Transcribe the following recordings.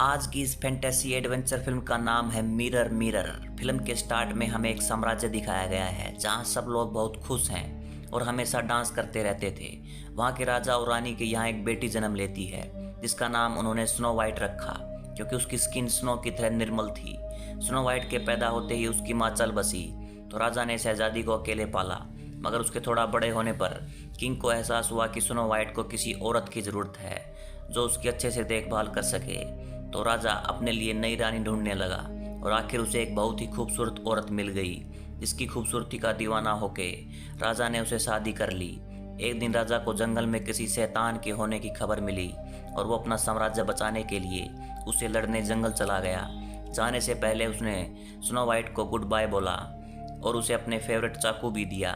आज की इस फैंटेसी एडवेंचर फिल्म का नाम है मिरर मिरर। फिल्म के स्टार्ट में हमें एक साम्राज्य दिखाया गया है जहां सब लोग बहुत खुश हैं और हमेशा डांस करते रहते थे। वहां के राजा और रानी के यहाँ एक बेटी जन्म लेती है जिसका नाम उन्होंने स्नो वाइट रखा क्योंकि उसकी स्किन स्नो की तरह निर्मल थी। स्नो वाइट के पैदा होते ही उसकी माँ चल बसी तो राजा ने शहजादी को अकेले पाला, मगर उसके थोड़ा बड़े होने पर किंग को एहसास हुआ कि स्नो वाइट को किसी औरत की ज़रूरत है जो उसकी अच्छे से देखभाल कर सके। तो राजा अपने लिए नई रानी ढूंढने लगा और आखिर उसे एक बहुत ही खूबसूरत औरत मिल गई जिसकी खूबसूरती का दीवाना होके राजा ने उसे शादी कर ली। एक दिन राजा को जंगल में किसी शैतान के होने की खबर मिली और वो अपना साम्राज्य बचाने के लिए उसे लड़ने जंगल चला गया। जाने से पहले उसने स्नो वाइट को गुड बाय बोला और उसे अपने फेवरेट चाकू भी दिया,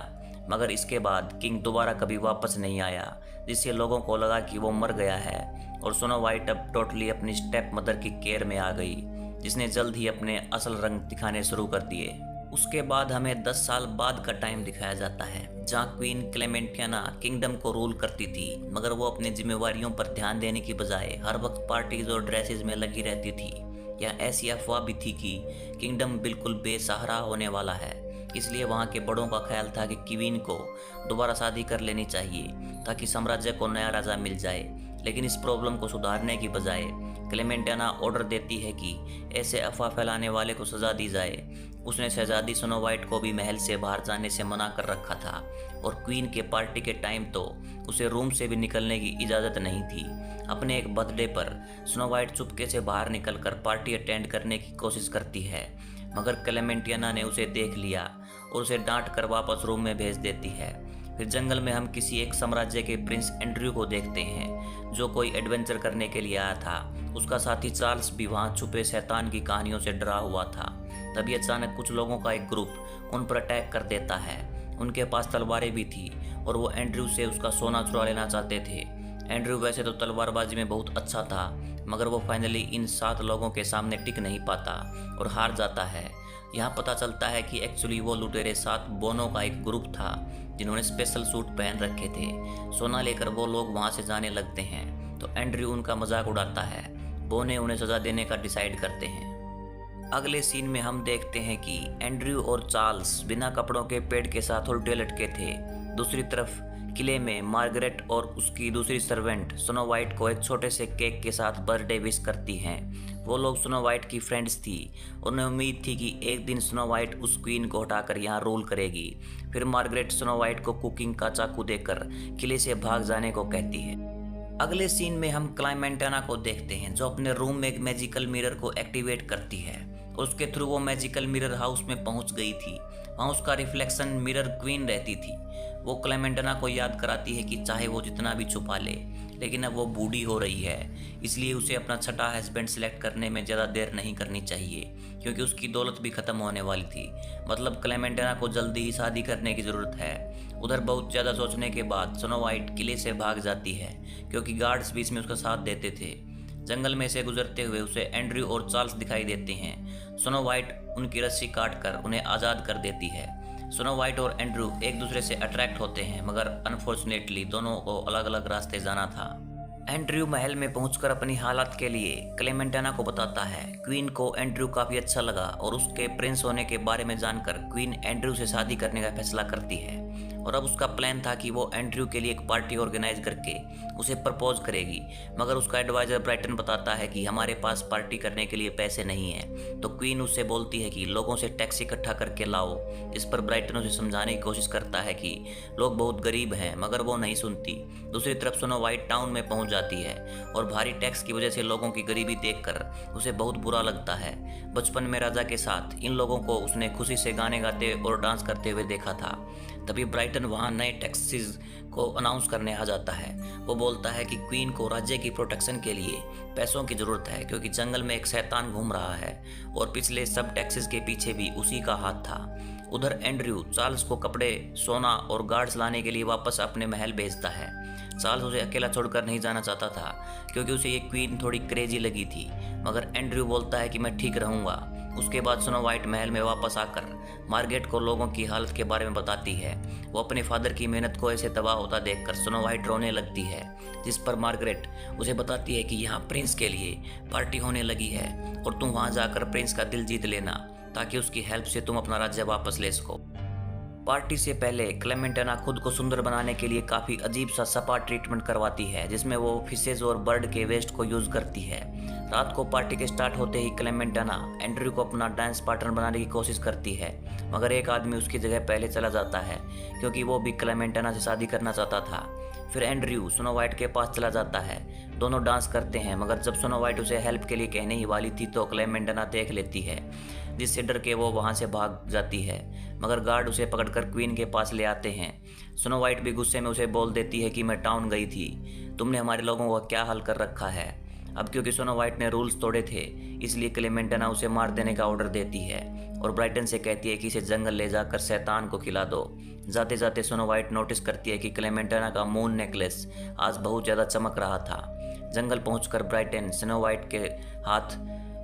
मगर इसके बाद किंग दोबारा कभी वापस नहीं आया, जिससे लोगों को लगा कि वो मर गया है और स्नो वाइट अब टोटली अपनी स्टेप मदर की केयर में आ गई, जिसने जल्द ही अपने असल रंग दिखाने शुरू कर दिए। उसके बाद हमें 10 साल बाद का टाइम दिखाया जाता है जहाँ क्वीन क्लेमेंटियाना किंगडम को रूल करती थी, मगर वो अपनी जिम्मेवारियों पर ध्यान देने की बजाय हर वक्त पार्टीज और ड्रेसेस में लगी रहती थी। या ऐसी अफवाह भी थी कि किंगडम बिल्कुल बेसहारा होने वाला है, इसलिए वहाँ के बड़ों का ख्याल था कि क्वीन को दोबारा शादी कर लेनी चाहिए ताकि साम्राज्य को नया राजा मिल जाए। लेकिन इस प्रॉब्लम को सुधारने की बजाय क्लेमेंटियाना ऑर्डर देती है कि ऐसे अफवाह फैलाने वाले को सजा दी जाए। उसने शहजादी स्नो वाइट को भी महल से बाहर जाने से मना कर रखा था और क्वीन के पार्टी के टाइम तो उसे रूम से भी निकलने की इजाज़त नहीं थी। अपने एक बर्थडे पर स्नो वाइट चुपके से बाहर निकलकर पार्टी अटेंड करने की कोशिश करती है, मगर क्लेमेंटियाना ने उसे देख लिया और उसे डांट कर वापस रूम में भेज देती है। फिर जंगल में हम किसी एक साम्राज्य के प्रिंस एंड्रयू को देखते हैं जो कोई एडवेंचर करने के लिए आया था। उसका साथी चार्ल्स भी वहाँ छुपे शैतान की कहानियों से डरा हुआ था। तभी अचानक कुछ लोगों का एक ग्रुप उन पर अटैक कर देता है। उनके पास तलवारें भी थी और वो एंड्रयू से उसका सोना चुरा लेना चाहते थे। एंड्रयू वैसे तो तलवारबाजी में बहुत अच्छा था, मगर वो फाइनली इन 7 लोगों के सामने टिक नहीं पाता और हार जाता है। यहाँ पता चलता है कि एक्चुअली वो लुटेरे 7 बोनों का एक ग्रुप था जिन्होंने स्पेशल सूट पहन रखे थे। सोना लेकर वो लोग वहाँ से जाने लगते हैं तो एंड्रयू उनका मजाक उड़ाता है। बोने उन्हें सजा देने का डिसाइड करते हैं। अगले सीन में हम देखते हैं कि एंड्रयू और चार्ल्स बिना कपड़ों के पेड़ के साथ उल्टे लटके थे। दूसरी तरफ किले में मार्गरेट और उसकी दूसरी सर्वेंट स्नो वाइट को एक छोटे से केक के साथ बर्थडे विश करती हैं। वो लोग स्नो वाइट की फ्रेंड्स थी। उन्हें उम्मीद थी कि एक दिन स्नो वाइट उस क्वीन को हटाकर यहाँ रूल करेगी। फिर मार्गरेट स्नो वाइट को कुकिंग का चाकू देकर किले से भाग जाने को कहती है। अगले सीन में हम क्लेमेंटियाना को देखते हैं जो अपने रूम में एक मैजिकल मिरर को एक्टिवेट करती है। उसके थ्रू वो मैजिकल मिरर हाउस में पहुंच गई थी। वहाँ उसका रिफ्लेक्शन मिरर क्वीन रहती थी। वो क्लेमेंटियाना को याद कराती है कि चाहे वो जितना भी छुपा ले, लेकिन अब वो बूढ़ी हो रही है, इसलिए उसे अपना छठा हस्बैंड सेलेक्ट करने में ज़्यादा देर नहीं करनी चाहिए क्योंकि उसकी दौलत भी ख़त्म होने वाली थी। मतलब क्लेमेंटियाना को जल्दी ही शादी करने की ज़रूरत है। उधर बहुत ज़्यादा सोचने के बाद स्नो वाइट किले से भाग जाती है क्योंकि गार्ड्स भी इसमें उसका साथ देते थे। जंगल में से गुजरते हुए उसे एंड्रयू और चार्ल्स दिखाई देते हैं। स्नो वाइट उनकी रस्सी काटकर उन्हें आज़ाद कर देती है। स्नो वाइट और एंड्रयू एक दूसरे से अट्रैक्ट होते हैं, मगर अनफॉर्चुनेटली दोनों को अलग अलग रास्ते जाना था। एंड्रयू महल में पहुंचकर अपनी हालत के लिए क्लेमेंटियाना को बताता है। क्वीन को एंड्रयू काफ़ी अच्छा लगा और उसके प्रिंस होने के बारे में जानकर क्वीन एंड्रयू से शादी करने का फैसला करती है और अब उसका प्लान था कि वो एंड्रयू के लिए एक पार्टी ऑर्गेनाइज करके उसे प्रपोज करेगी, मगर उसका एडवाइज़र ब्राइटन बताता है कि हमारे पास पार्टी करने के लिए पैसे नहीं हैं। तो क्वीन उससे बोलती है कि लोगों से टैक्स इकट्ठा करके लाओ। इस पर ब्राइटन उसे समझाने की कोशिश करता है कि लोग बहुत गरीब हैं, मगर वो नहीं सुनती। दूसरी तरफ स्नो वाइट टाउन में पहुंच जाती है और भारी टैक्स की वजह से लोगों की गरीबी देखकर उसे बहुत बुरा लगता है। बचपन में राजा के साथ इन लोगों को उसने खुशी से गाने गाते और डांस करते हुए देखा था। तभी ब्राइटन वहाँ नए टैक्सेस को अनाउंस करने आ जाता है। वो बोलता है कि क्वीन को राज्य की प्रोटेक्शन के लिए पैसों की ज़रूरत है क्योंकि जंगल में एक शैतान घूम रहा है और पिछले सब टैक्सेस के पीछे भी उसी का हाथ था। उधर एंड्रयू चार्ल्स को कपड़े, सोना और गार्ड्स लाने के लिए वापस अपने महल भेजता है। चार्ल्स उसे अकेला छोड़कर नहीं जाना चाहता था क्योंकि उसे ये क्वीन थोड़ी क्रेजी लगी थी, मगर एंड्रयू बोलता है कि मैं ठीक रहूँगा। उसके बाद स्नो वाइट महल में वापस आकर मार्गरेट को लोगों की हालत के बारे में बताती है। वो अपने फादर की मेहनत को ऐसे तबाह होता देखकर स्नो वाइट रोने लगती है, जिस पर मार्गरेट उसे बताती है कि यहाँ प्रिंस के लिए पार्टी होने लगी है और तुम वहाँ जाकर प्रिंस का दिल जीत लेना ताकि उसकी हेल्प से तुम अपना राज्य वापस ले सको। पार्टी से पहले क्लेमेंटाना खुद को सुंदर बनाने के लिए काफ़ी अजीब सा स्पा ट्रीटमेंट करवाती है, जिसमें वो फिशेज और बर्ड के वेस्ट को यूज़ करती है। रात को पार्टी के स्टार्ट होते ही क्लेमेंटाना एंड्रयू को अपना डांस पार्टनर बनाने की कोशिश करती है, मगर एक आदमी उसकी जगह पहले चला जाता है क्योंकि वो भी क्लेमेंटाना से शादी करना चाहता था। फिर एंड्रयू स्नो वाइट के पास चला जाता है। दोनों डांस करते हैं, मगर जब स्नो वाइट उसे हेल्प के लिए कहने ही वाली थी तो क्लेमेंटाना देख लेती है, जिससे डर के वो वहाँ से भाग जाती है, मगर गार्ड उसे पकड़कर क्वीन के पास ले आते हैं। स्नो वाइट भी गुस्से में उसे बोल देती है कि मैं टाउन गई थी, तुमने हमारे लोगों को क्या हाल कर रखा है। अब क्योंकि स्नो वाइट ने रूल्स तोड़े थे, इसलिए क्लेमेंटाना उसे मार देने का ऑर्डर देती है और ब्राइटन से कहती है कि इसे जंगल ले जाकर शैतान को खिला दो। जाते जाते स्नो वाइट नोटिस करती है कि क्लेमेंटाना का मून नेकलेस आज बहुत ज़्यादा चमक रहा था। जंगल पहुंचकर ब्राइटन स्नो वाइट के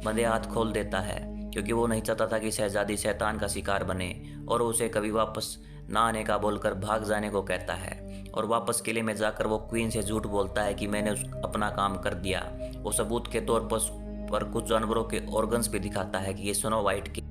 बंधे हाथ खोल देता है, क्योंकि वो नहीं चाहता था कि शहजादी शैतान का शिकार बने, और उसे कभी वापस ना आने का बोलकर भाग जाने को कहता है। और वापस किले में जाकर वो क्वीन से झूठ बोलता है कि मैंने अपना काम कर दिया। वो सबूत के तौर पर कुछ जानवरों के ऑर्गन्स भी दिखाता है कि ये स्नो वाइट की।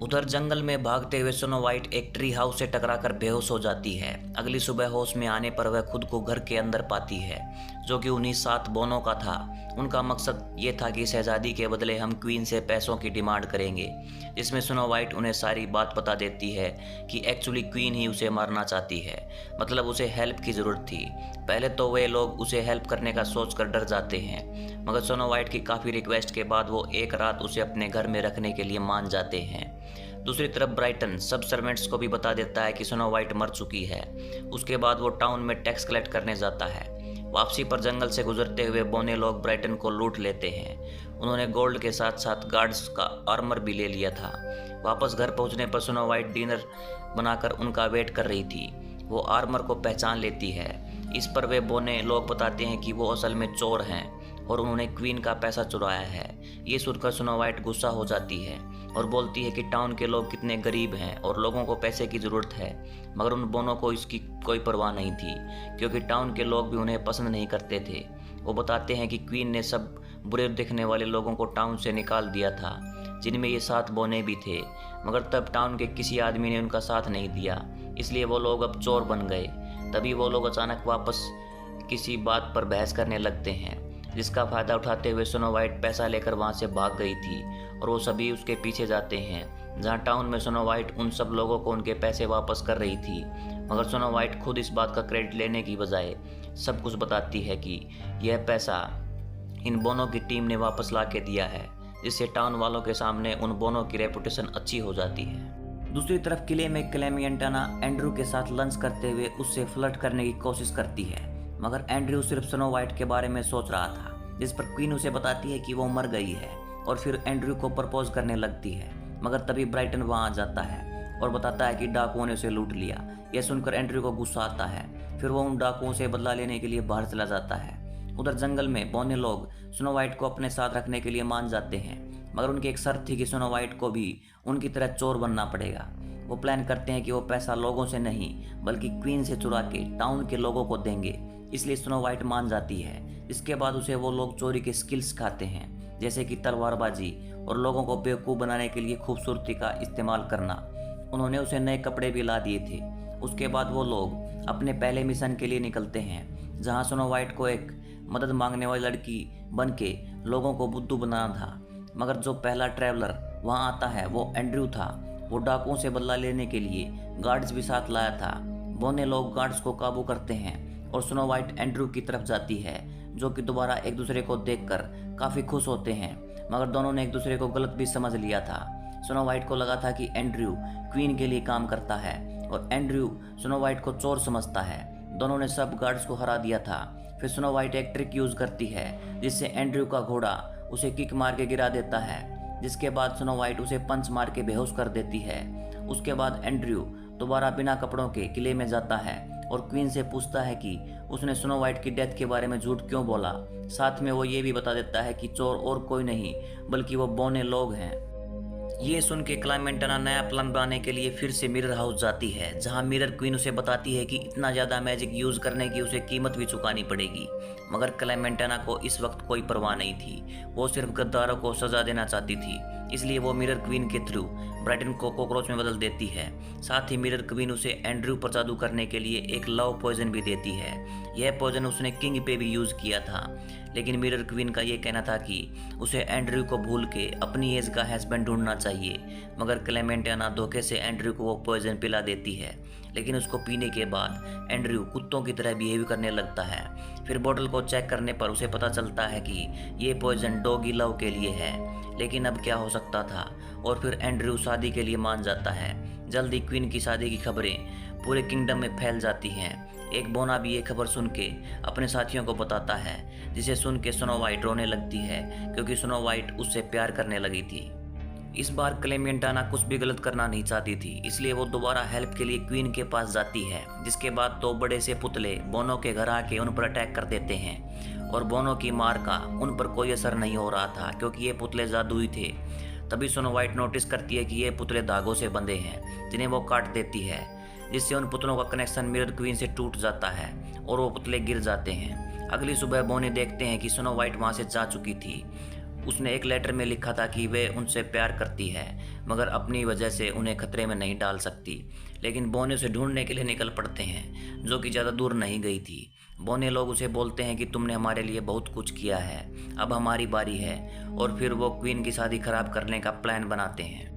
उधर जंगल में भागते हुए स्नो वाइट एक ट्री हाउस से टकराकर बेहोश हो जाती है। अगली सुबह होश में आने पर वह खुद को घर के अंदर पाती है, जो कि उन्हीं 7 बोनों का था। उनका मकसद ये था कि शहजादी के बदले हम क्वीन से पैसों की डिमांड करेंगे, जिसमें स्नो वाइट उन्हें सारी बात बता देती है कि एक्चुअली क्वीन ही उसे मारना चाहती है, मतलब उसे हेल्प की ज़रूरत थी। पहले तो वे लोग उसे हेल्प करने का सोचकर डर जाते हैं, मगर स्नो वाइट की काफ़ी रिक्वेस्ट के बाद वो एक रात उसे अपने घर में रखने के लिए मान जाते हैं। दूसरी तरफ ब्राइटन सब सर्वेंट्स को भी बता देता है कि स्नो वाइट मर चुकी है। उसके बाद वो टाउन में टैक्स कलेक्ट करने जाता है। वापसी पर जंगल से गुजरते हुए बोने लोग ब्राइटन को लूट लेते हैं। उन्होंने गोल्ड के साथ साथ गार्ड्स का आर्मर भी ले लिया था। वापस घर पहुंचने पर स्नो वाइट डिनर बनाकर उनका वेट कर रही थी। वो आर्मर को पहचान लेती है। इस पर वे बोने लोग बताते हैं कि वो असल में चोर हैं और उन्होंने क्वीन का पैसा चुराया है। ये सुनकर स्नो वाइट गुस्सा हो जाती है और बोलती है कि टाउन के लोग कितने गरीब हैं और लोगों को पैसे की ज़रूरत है, मगर उन बोनों को इसकी कोई परवाह नहीं थी, क्योंकि टाउन के लोग भी उन्हें पसंद नहीं करते थे। वो बताते हैं कि क्वीन ने सब बुरे दिखने वाले लोगों को टाउन से निकाल दिया था, जिनमें ये 7 बोने भी थे, मगर तब टाउन के किसी आदमी ने उनका साथ नहीं दिया, इसलिए वो लोग अब चोर बन गए। तभी वो लोग अचानक वापस किसी बात पर बहस करने लगते हैं, जिसका फ़ायदा उठाते हुए स्नो वाइट पैसा लेकर वहाँ से भाग गई थी और वो सभी उसके पीछे जाते हैं। जहाँ टाउन में स्नो वाइट उन सब लोगों को उनके पैसे वापस कर रही थी, मगर स्नो वाइट खुद इस बात का क्रेडिट लेने की बजाय सब कुछ बताती है कि यह पैसा इन बोनों की टीम ने वापस ला के दिया है, जिससे टाउन वालों के सामने उन बोनों की रेपुटेशन अच्छी हो जाती है। दूसरी तरफ किले में क्लेमेंटाना एंड्रयू के साथ लंच करते हुए उससे फ्लर्ट करने की कोशिश करती है, मगर एंड्रयू सिर्फ स्नो वाइट के बारे में सोच रहा था, जिस पर क्वीन उसे बताती है कि वो मर गई है और फिर एंड्रयू को प्रपोज करने लगती है। मगर तभी ब्राइटन वहाँ आ जाता है और बताता है कि डाकुओं ने उसे लूट लिया। यह सुनकर एंड्रयू को गुस्सा आता है, फिर वो उन डाकुओं से बदला लेने के लिए बाहर चला जाता है। उधर जंगल में बोने लोग स्नो वाइट को अपने साथ रखने के लिए मान जाते हैं, मगर उनकी एक शर्त थी कि स्नो वाइट को भी उनकी तरह चोर बनना पड़ेगा। वो प्लान करते हैं कि वो पैसा लोगों से नहीं बल्कि क्वीन से चुरा के टाउन के लोगों को देंगे, इसलिए स्नो वाइट मान जाती है। इसके बाद उसे वो लोग चोरी के स्किल्स सिखाते हैं, जैसे कि तलवारबाजी और लोगों को बेवकूफ़ बनाने के लिए खूबसूरती का इस्तेमाल करना। उन्होंने उसे नए कपड़े भी ला दिए थे। उसके बाद वो लोग अपने पहले मिशन के लिए निकलते हैं, जहाँ स्नो वाइट को एक मदद मांगने वाली लड़की बन के लोगों को बुद्धू बनाना था। मगर जो पहला ट्रैवलर वहाँ आता है वो एंड्रयू था। वो डाकुओं से बदला लेने के लिए गार्ड्स भी साथ लाया था। बोने लोग गार्ड्स को काबू करते हैं और स्नो वाइट एंड्रयू की तरफ जाती है, जो कि दोबारा एक दूसरे को देखकर काफ़ी खुश होते हैं, मगर दोनों ने एक दूसरे को गलत भी समझ लिया था। स्नो वाइट को लगा था कि एंड्रयू क्वीन के लिए काम करता है और एंड्रयू स्नो वाइट को चोर समझता है। दोनों ने सब गार्ड्स को हरा दिया था। फिर स्नो वाइट एक ट्रिक यूज़ करती है, जिससे एंड्रयू का घोड़ा उसे किक मार के गिरा देता है, जिसके बाद स्नो वाइट उसे पंच मार के बेहोश कर देती है। उसके बाद एंड्रयू दोबारा बिना कपड़ों के किले में जाता है और क्वीन से पूछता है कि उसने स्नो वाइट की डेथ के बारे में झूठ क्यों बोला। साथ में वो ये भी बता देता है कि चोर और कोई नहीं बल्कि वो बोने लोग हैं। ये सुन के क्लाइमेंटाना नया प्लान बनाने के लिए फिर से मिरर हाउस जाती है, जहां मिरर क्वीन उसे बताती है कि इतना ज़्यादा मैजिक यूज़ करने की उसे कीमत भी चुकानी पड़ेगी। मगर क्लाइमेंटाना को इस वक्त कोई परवाह नहीं थी, वो सिर्फ गद्दारों को सजा देना चाहती थी। इसलिए वो मिरर क्वीन के थ्रू ब्राइटन को कॉकरोच में बदल देती है। साथ ही मिरर क्वीन उसे एंड्रयू पर जादू करने के लिए एक लव पॉइजन भी देती है। यह पॉइजन उसने किंग पे भी यूज़ किया था, लेकिन मिरर क्वीन का ये कहना था कि उसे एंड्रयू को भूल के अपनी एज का हस्बैंड ढूंढना चाहिए। मगर क्लेमेंटाना धोखे से एंड्रयू को वो पॉइजन पिला देती है, लेकिन उसको पीने के बाद एंड्रयू कुत्तों की तरह बिहेव करने लगता है। फिर बोतल को चेक करने पर उसे पता चलता है कि ये पॉइजन डॉगी लव के लिए है, लेकिन अब क्या हो सकता था। और फिर एंड्रयू शादी के लिए मान जाता है। जल्दी क्वीन की शादी की खबरें पूरे किंगडम में फैल जाती हैं। एक बोना भी ये खबर सुन के अपने साथियों को बताता है, जिसे सुन के स्नो वाइट रोने लगती है, क्योंकि स्नो वाइट उससे प्यार करने लगी थी। इस बार क्लेमेंटाना कुछ भी गलत करना नहीं चाहती थी, इसलिए वो दोबारा हेल्प के लिए क्वीन के पास जाती है। जिसके बाद दो बड़े से पुतले बोनो के घर आके उन पर अटैक कर देते हैं, और बोनो की मार का उन पर कोई असर नहीं हो रहा था, क्योंकि ये पुतले जादुई थे। तभी स्नो वाइट नोटिस करती है कि ये पुतले धागों से बंधे हैं, जिन्हें वो काट देती है, जिससे उन पुतलों का कनेक्शन मिरर क्वीन से टूट जाता है और वो पुतले गिर जाते हैं। अगली सुबह बोनी देखते हैं कि स्नो वाइट वहाँ से जा चुकी थी। उसने एक लेटर में लिखा था कि वे उनसे प्यार करती है, मगर अपनी वजह से उन्हें खतरे में नहीं डाल सकती। लेकिन बोने उसे ढूंढने के लिए निकल पड़ते हैं, जो कि ज़्यादा दूर नहीं गई थी। बोने लोग उसे बोलते हैं कि तुमने हमारे लिए बहुत कुछ किया है, अब हमारी बारी है। और फिर वो क्वीन की शादी खराब करने का प्लान बनाते हैं।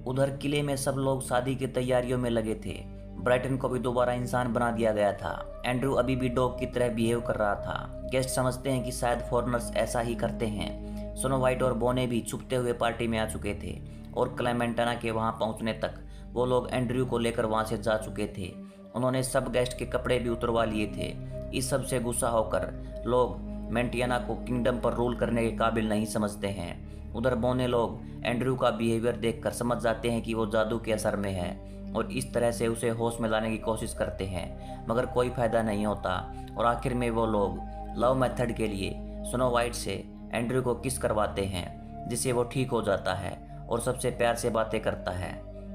उधर किले में सब लोग शादी की तैयारियों में लगे थे। ब्राइटन को भी दोबारा इंसान बना दिया गया था। एंड्रयू अभी भी डॉग की तरह बिहेव कर रहा था। गेस्ट समझते हैं कि शायद फॉरेनर्स ऐसा ही करते हैं। स्नो वाइट और बोने भी छुपते हुए पार्टी में आ चुके थे, और क्लेमेंटाना के वहां पहुंचने तक वो लोग एंड्रयू को लेकर वहां से जा चुके थे। उन्होंने सब गेस्ट के कपड़े भी उतरवा लिए थे। इस सब से गुस्सा होकर लोग मेंटियाना को किंगडम पर रूल करने के काबिल नहीं समझते हैं। उधर बोने लोग एंड्रयू का बिहेवियर देखकर समझ जाते हैं कि वो जादू के असर में है, और इस तरह से उसे होश में लाने की कोशिश करते हैं, मगर कोई फायदा नहीं होता। और आखिर में वो लोग लव मेथड के लिए स्नो वाइट से एंड्रयू को किस करवाते हैं, जिससे वो ठीक हो जाता है और सबसे प्यार से बातें करता है।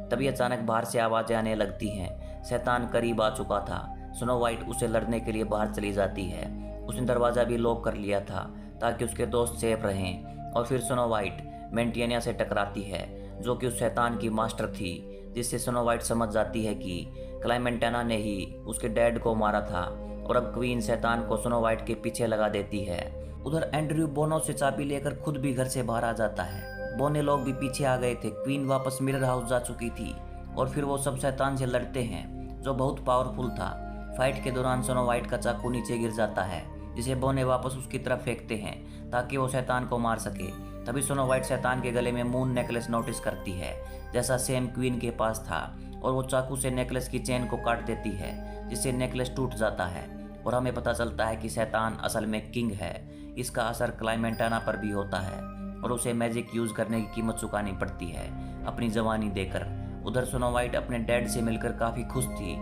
तभी अचानक बाहर से आवाज़ें आने लगती हैं। शैतान करीब आ चुका था। स्नो वाइट उसे लड़ने के लिए बाहर चली जाती है। उसने दरवाज़ा भी लॉक कर लिया था ताकि उसके दोस्त सेफ रहें। और फिर स्नो वाइट मेंटियाना से टकराती है, जो कि उस शैतान की मास्टर थी, जिससे स्नो वाइट समझ जाती है कि क्लेमेंटाना ने ही उसके डैड को मारा था। और अब क्वीन शैतान को स्नो वाइट के पीछे लगा देती है। उधर एंड्रयू बोनो से चाबी लेकर खुद भी घर से बाहर आ जाता है। बोने लोग भी पीछे आ गए थे। क्वीन वापस मिरर हाउस जा चुकी थी, और फिर वो सब शैतान से लड़ते हैं, जो बहुत पावरफुल था। फाइट के दौरान स्नो वाइट का चाकू नीचे गिर जाता है, जिसे बोने वापस उसकी तरफ फेंकते हैं ताकि वो शैतान को मार सके। तभी स्नो वाइट शैतान के गले में मून नेकलेस नोटिस करती है, जैसा सेम क्वीन के पास था, और वो चाकू से नेकलेस की चेन को काट देती है, जिससे नेकलेस टूट जाता है। और हमें पता चलता है कि शैतान असल में किंग है। इसका असर क्लेमेंटाना पर भी होता है, और उसे मैजिक यूज करने की कीमत चुकानी पड़ती है, अपनी जवानी देकर। उधर स्नो वाइट अपने डैड से मिलकर काफ़ी खुश थी।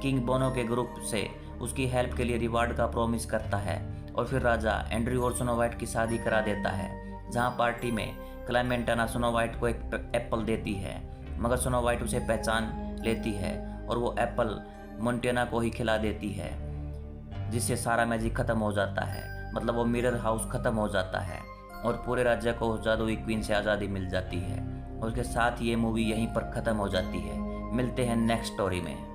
किंग बोनो के ग्रुप से उसकी हेल्प के लिए रिवार्ड का प्रॉमिस करता है, और फिर राजा एंड्रयू और स्नो वाइट की शादी करा देता है, जहां पार्टी में क्लेमेंटाना स्नो वाइट को एक एप्पल देती है, मगर स्नो वाइट उसे पहचान लेती है और वो एप्पल मोंटियाना को ही खिला देती है, जिससे सारा मैजिक खत्म हो जाता है। मतलब वो मिरर हाउस खत्म हो जाता है, और पूरे राज्य को जादुई क्वीन से आज़ादी मिल जाती है। और उसके साथ ये मूवी यहीं पर ख़त्म हो जाती है। मिलते हैं नेक्स्ट स्टोरी में।